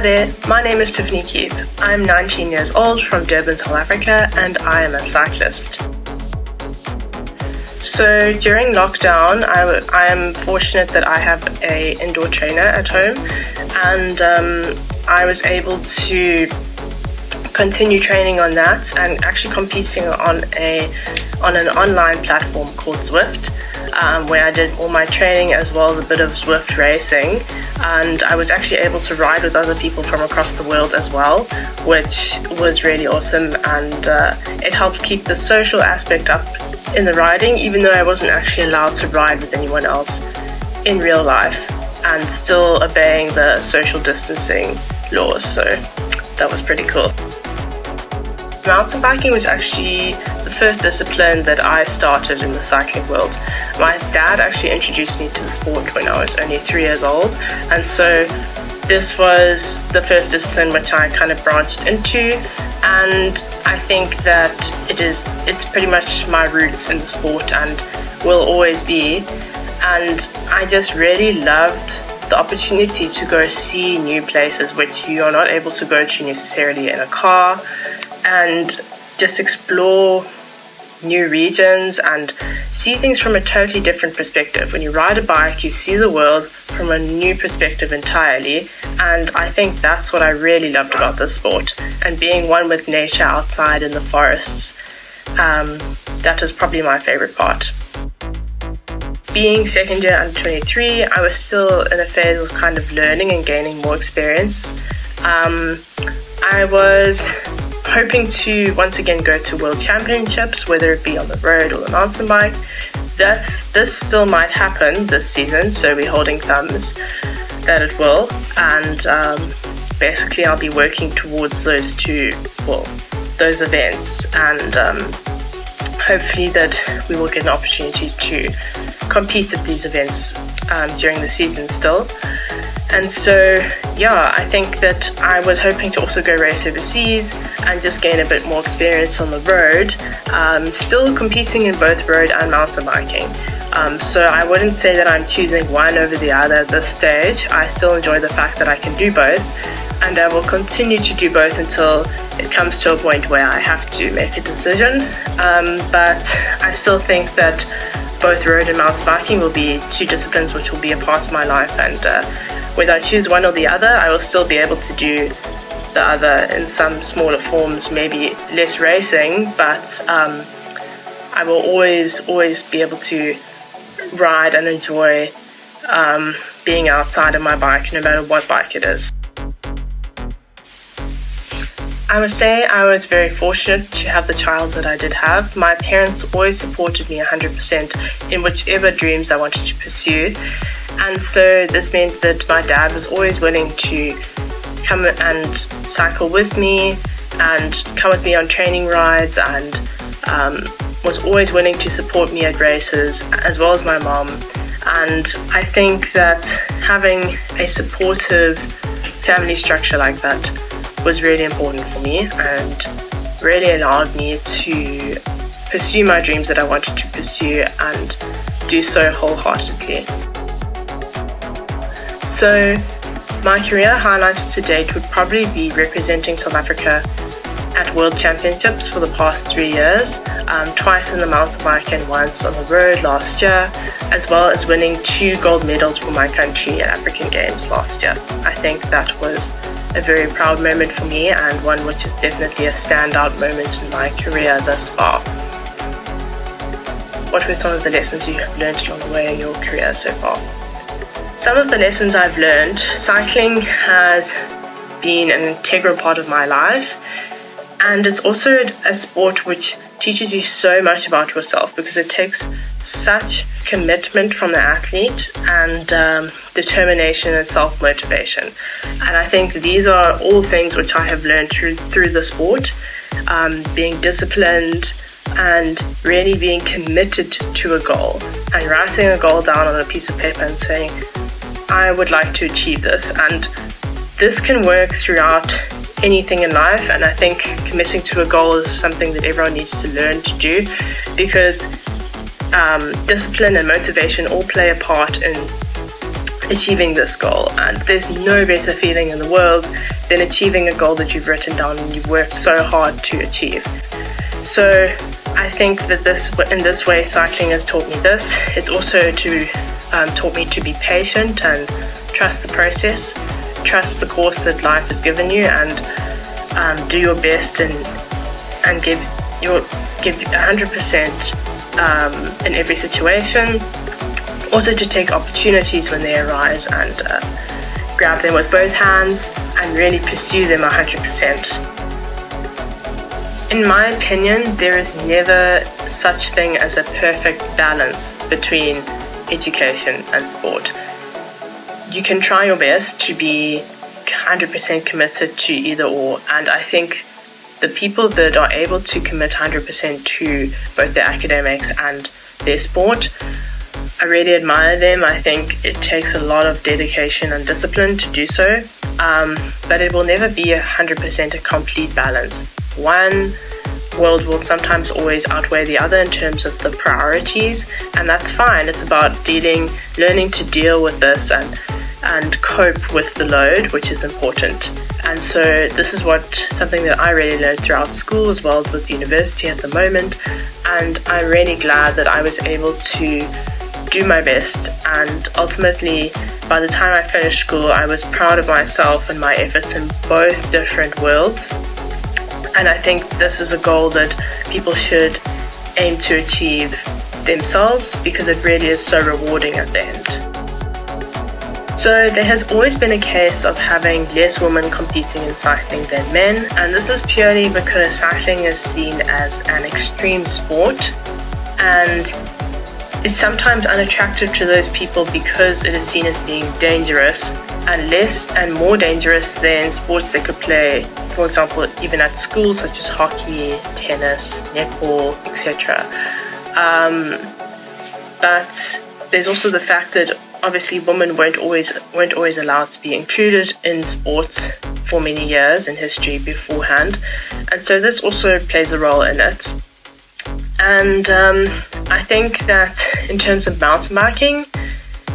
there, my name is Tiffany Keep. I'm 19 years old from Durban, South Africa, and I am a cyclist. So during lockdown, I am fortunate that I have an indoor trainer at home, and I was able to continue training on that and actually competing on an online platform called Zwift, where I did all my training as well as a bit of Zwift racing, and I was actually able to ride with other people from across the world as well, which was really awesome, and it helps keep the social aspect up in the riding, even though I wasn't actually allowed to ride with anyone else in real life and still obeying the social distancing laws, so that was pretty cool. Mountain biking was actually the first discipline that I started in the cycling world. My dad actually introduced me to the sport when I was only 3 years old, and so this was the first discipline which I kind of branched into, and I think that it's pretty much my roots in the sport and will always be. And I just really loved the opportunity to go see new places which you are not able to go to necessarily in a car, and just explore new regions and see things from a totally different perspective. When you ride a bike, you see the world from a new perspective entirely, and I think that's what I really loved about this sport, and being one with nature outside in the forests. That was probably my favorite part. Being second year under 23, I was still in a phase of kind of learning and gaining more experience. I was hoping to once again go to World Championships, whether it be on the road or the mountain bike. This still might happen this season, so we're holding thumbs that it will, and basically I'll be working towards those events, and hopefully that we will get an opportunity to compete at these events during the season still. And so, yeah, I think that I was hoping to also go race overseas and just gain a bit more experience on the road, still competing in both road and mountain biking. So I wouldn't say that I'm choosing one over the other at this stage. I still enjoy the fact that I can do both, and I will continue to do both until it comes to a point where I have to make a decision. But I still think that both road and mountain biking will be two disciplines which will be a part of my life, and whether I choose one or the other, I will still be able to do the other in some smaller forms, maybe less racing, but I will always be able to ride and enjoy being outside on my bike, no matter what bike it is. I must say I was very fortunate to have the child that I did have. My parents always supported me 100% in whichever dreams I wanted to pursue. And so this meant that my dad was always willing to come and cycle with me and come with me on training rides, and was always willing to support me at races, as well as my mom. And I think that having a supportive family structure like that was really important for me and really allowed me to pursue my dreams that I wanted to pursue and do so wholeheartedly. So my career highlights to date would probably be representing South Africa at World Championships for the past 3 years, twice in the mountain bike and once on the road last year, as well as winning 2 gold medals for my country at African Games last year. I think that was a very proud moment for me, and one which is definitely a standout moment in my career thus far. What were some of the lessons you have learned along the way in your career so far? Some of the lessons I've learned: cycling has been an integral part of my life, and it's also a sport which teaches you so much about yourself, because it takes such commitment from the athlete and determination and self-motivation. And I think these are all things which I have learned through the sport, being disciplined and really being committed to a goal, and writing a goal down on a piece of paper and saying, I would like to achieve this. And this can work throughout anything in life, and I think committing to a goal is something that everyone needs to learn to do, because discipline and motivation all play a part in achieving this goal. And there's no better feeling in the world than achieving a goal that you've written down and you've worked so hard to achieve. So I think that in this way, cycling has taught me this. It's also taught me to be patient and trust the process, trust the course that life has given you, and do your best and give 100% in every situation. Also to take opportunities when they arise and grab them with both hands and really pursue them 100%. In my opinion, there is never such thing as a perfect balance between education and sport. You can try your best to be 100% committed to either or, and I think the people that are able to commit 100% to both their academics and their sport, I really admire them. I think it takes a lot of dedication and discipline to do so, but it will never be 100% a complete balance. One world will sometimes always outweigh the other in terms of the priorities, and that's fine. It's about learning to deal with this and cope with the load, which is important. And so this is something that I really learned throughout school as well as with university at the moment, and I'm really glad that I was able to do my best, and ultimately by the time I finished school I was proud of myself and my efforts in both different worlds. And I think this is a goal that people should aim to achieve themselves, because it really is so rewarding at the end. So there has always been a case of having less women competing in cycling than men, and this is purely because cycling is seen as an extreme sport, and it's sometimes unattractive to those people because it is seen as being dangerous and less and more dangerous than sports they could play, for example, even at school, such as hockey, tennis, netball, etc. But there's also the fact that obviously women weren't always allowed to be included in sports for many years in history beforehand, and so this also plays a role in it. And I think that in terms of mountain biking,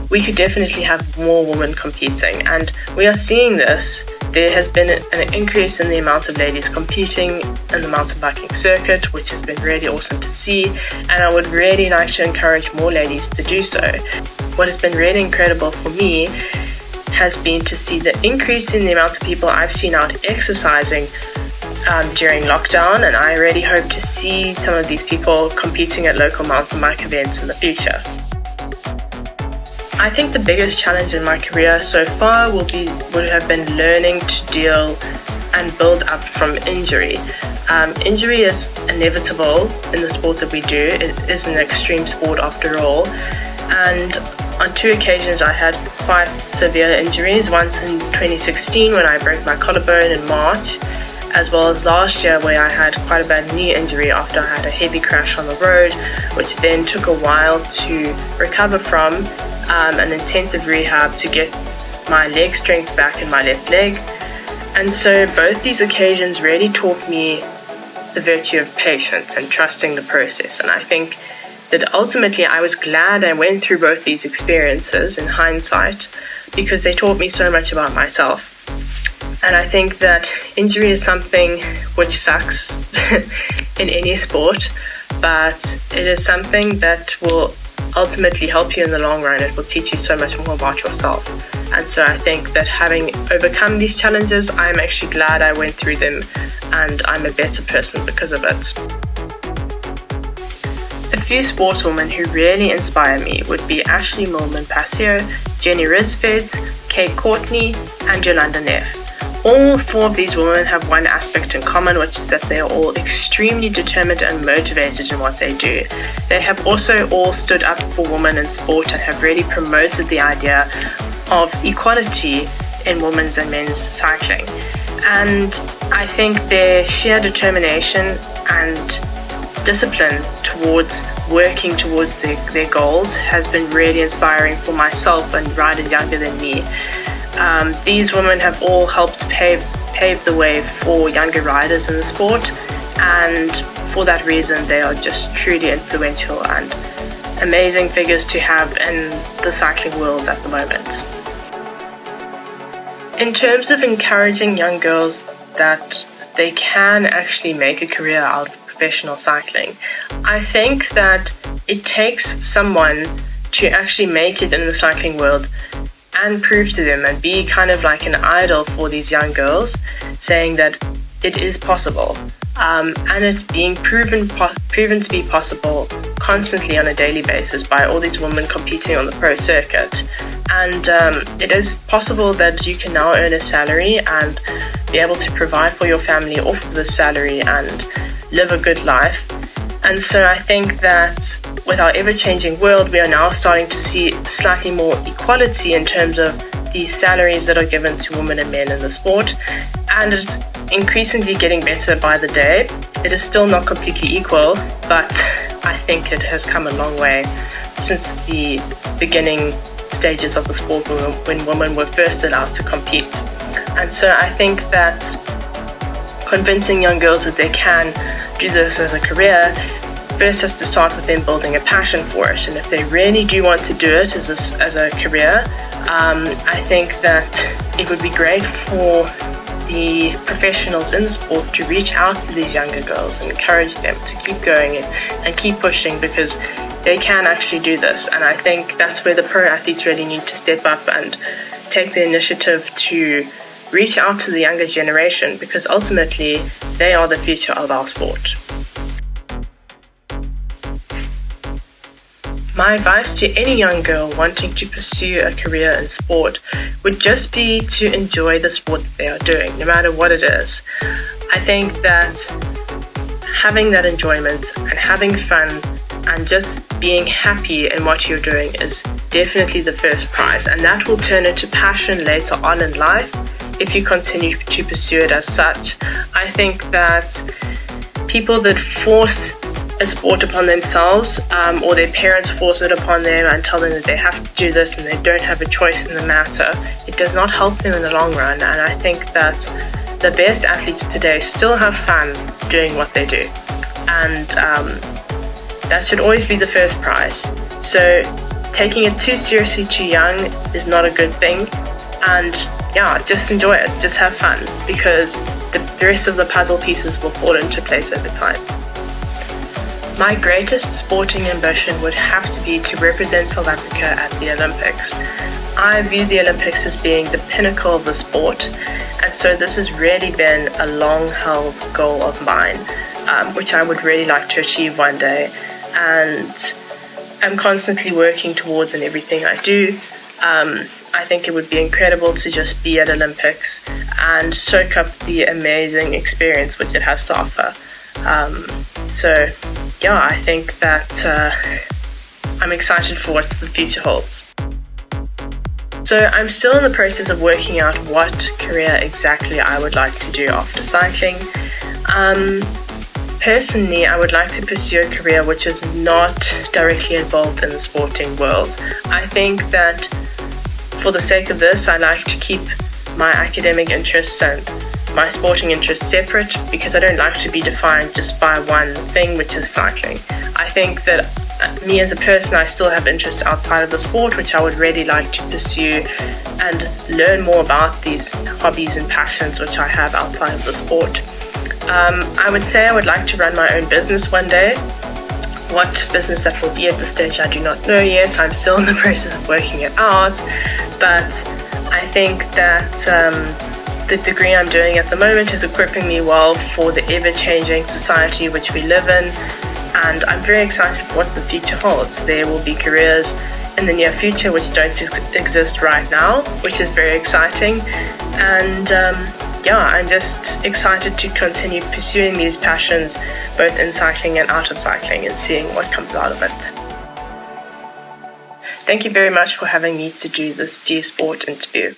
we could definitely have more women competing, and we are seeing this. There has been an increase in the amount of ladies competing in the mountain biking circuit, which has been really awesome to see, and I would really like to encourage more ladies to do so. What has been really incredible for me has been to see the increase in the amount of people I've seen out exercising during lockdown, and I really hope to see some of these people competing at local mountain bike events in the future. I think the biggest challenge in my career so far would have been learning to deal and build up from injury. Injury is inevitable in the sport that we do. It is an extreme sport after all, and on 2 occasions I had quite severe injuries, once in 2016 when I broke my collarbone in March, as well as last year where I had quite a bad knee injury after I had a heavy crash on the road, which then took a while to recover from, an intensive rehab to get my leg strength back in my left leg. And so both these occasions really taught me the virtue of patience and trusting the process, and I think that ultimately I was glad I went through both these experiences in hindsight, because they taught me so much about myself. And I think that injury is something which sucks in any sport, but it is something that will ultimately help you in the long run. It will teach you so much more about yourself. And so I think that having overcome these challenges, I'm actually glad I went through them, and I'm a better person because of it. A few sportswomen who really inspire me would be Ashley Millman-Passio, Jenny Rizfez, Kate Courtney, and Yolanda Neff. All 4 of these women have one aspect in common, which is that they are all extremely determined and motivated in what they do. They have also all stood up for women in sport and have really promoted the idea of equality in women's and men's cycling. And I think their sheer determination and discipline towards working towards their goals has been really inspiring for myself and riders younger than me. These women have all helped pave the way for younger riders in the sport, and for that reason they are just truly influential and amazing figures to have in the cycling world at the moment. In terms of encouraging young girls that they can actually make a career out of professional cycling, I think that it takes someone to actually make it in the cycling world and prove to them and be kind of like an idol for these young girls, saying that it is possible. And it's being proven to be possible constantly on a daily basis by all these women competing on the pro circuit. And it is possible that you can now earn a salary and be able to provide for your family off of this salary and live a good life. And so I think that with our ever-changing world, we are now starting to see slightly more equality in terms of the salaries that are given to women and men in the sport. And it's increasingly getting better by the day. It is still not completely equal, but I think it has come a long way since the beginning stages of the sport when women were first allowed to compete. And so I think that convincing young girls that they can do this as a career first has to start with them building a passion for it. And if they really do want to do it as a career, I think that it would be great for the professionals in the sport to reach out to these younger girls and encourage them to keep going and keep pushing, because they can actually do this. And I think that's where the pro athletes really need to step up and take the initiative to reach out to the younger generation, because ultimately they are the future of our sport. My advice to any young girl wanting to pursue a career in sport would just be to enjoy the sport that they are doing, no matter what it is. I think that having that enjoyment and having fun and just being happy in what you're doing is definitely the first prize, and that will turn into passion later on in life if you continue to pursue it as such. I think that people that force a sport upon themselves, or their parents force it upon them and tell them that they have to do this and they don't have a choice in the matter, it does not help them in the long run. And I think that the best athletes today still have fun doing what they do, and that should always be the first prize. So taking it too seriously too young is not a good thing, and just enjoy it, just have fun, because the rest of the puzzle pieces will fall into place over time. My greatest sporting ambition would have to be to represent South Africa at the Olympics. I view the Olympics as being the pinnacle of the sport, and so this has really been a long-held goal of mine, which I would really like to achieve one day, and I'm constantly working towards in everything I do. I think it would be incredible to just be at Olympics and soak up the amazing experience which it has to offer. I think that I'm excited for what the future holds. So I'm still in the process of working out what career exactly I would like to do after cycling. Personally, I would like to pursue a career which is not directly involved in the sporting world. I think that for the sake of this, I like to keep my academic interests and my sporting interests separate, because I don't like to be defined just by one thing, which is cycling. I think that me as a person, I still have interests outside of the sport, which I would really like to pursue and learn more about these hobbies and passions which I have outside of the sport. I would say I would like to run my own business one day. What business that will be at this stage, I do not know yet. I'm still in the process of working it out, but I think that the degree I'm doing at the moment is equipping me well for the ever-changing society which we live in, and I'm very excited for what the future holds. There will be careers in the near future which don't exist right now, which is very exciting, and I'm just excited to continue pursuing these passions both in cycling and out of cycling and seeing what comes out of it. Thank you very much for having me to do this G Sport interview.